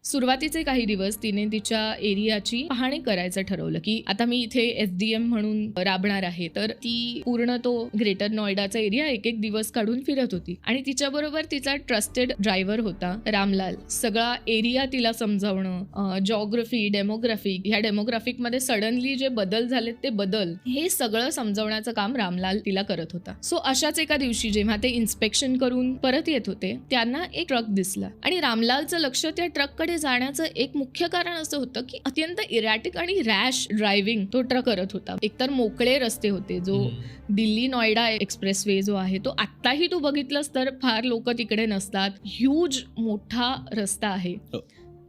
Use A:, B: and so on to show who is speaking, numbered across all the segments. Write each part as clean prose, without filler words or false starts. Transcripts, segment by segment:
A: सुरुवातीचे काही दिवस तिने तिच्या एरियाची पाहणी करायचं ठरवलं की आता मी इथे SDM म्हणून राबणार आहे. तर ती पूर्ण तो ग्रेटर नोएडाचा एरिया एक एक दिवस काढून फिरत होती आणि तिच्याबरोबर तिचा ट्रस्टेड ड्रायव्हर होता रामलाल. सगळा एरिया तिला समजावणं, जॉग्राफी, डेमोग्राफी, ह्या डेमोग्राफिक मध्ये सडनली जे बदल झालेत ते बदल, हे सगळं समजावण्याचं काम रामलाल तिला करत होता. सो अशाच एका दिवशी जेव्हा ते इन्स्पेक्शन करून परत येत होते त्यांना एक ट्रक दिसला आणि रामलालचं लक्ष त्या ट्रककडे जाण्याचं एक मुख्य कारण असं होतं की अत्यंत इरॅटिक आणि रॅश ड्रायव्हिंग तो ट्रक करत होता. एकतर मोकळे रस्ते होते, जो दिल्ली नोएडा एक्सप्रेसवे जो आहे तो आत्ताही तू बघितलंस तर फार लोक तिकडे नसतात. ह्यूज मोठा रस्ता आहे.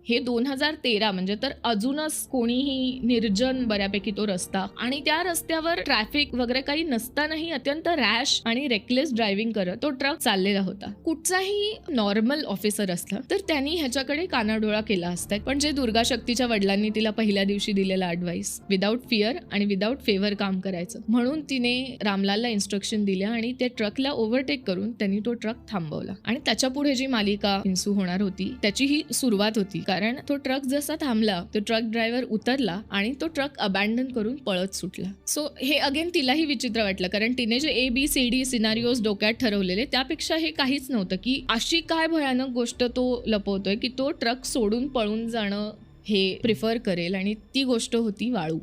A: हे 2013 म्हणजे तर अजूनच कोणीही निर्जन बऱ्यापैकी तो रस्ता, आणि त्या रस्त्यावर ट्रॅफिक वगैरे काही नसतानाही अत्यंत रॅश आणि रेकलेस ड्रायव्हिंग करत तो ट्रक चाललेला होता. कुठचाही नॉर्मल ऑफिसर असला तर त्यांनी ह्याच्याकडे कानाडोळा केला असता, पण जे दुर्गा शक्तीच्या वडिलांनी तिला पहिल्या दिवशी दिलेला ॲडवाइस, विदाऊट फिअर आणि विदाऊट फेवर काम करायचं, म्हणून तिने रामलालला इन्स्ट्रक्शन दिल्या आणि त्या ट्रकला ओव्हरटेक करून त्यांनी तो ट्रक थांबवला. आणि त्याच्या पुढे जी मालिका इन्सू होणार होती त्याची ही सुरुवात होती, कारण तो ट्रक जसा थांबला तो ट्रक ड्रायव्हर उतरला आणि तो ट्रक अबॅन्डन करून पळत सुटला. सो हे अगेन तिलाही विचित्र वाटलं, कारण तिने जे ABCD सिनारिओज डोक्यात ठरवलेले त्यापेक्षा हे काहीच नव्हतं की अशी काय भयानक गोष्ट तो लपवतोय की तो ट्रक सोडून पळून जाणं हे प्रिफर करेल, आणि ती गोष्ट होती वाळू.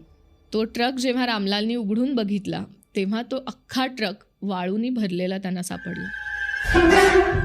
A: तो ट्रक जेव्हा रामलालनी उघडून बघितला तेव्हा तो अख्खा ट्रक वाळूनी भरलेला त्यांना सापडला.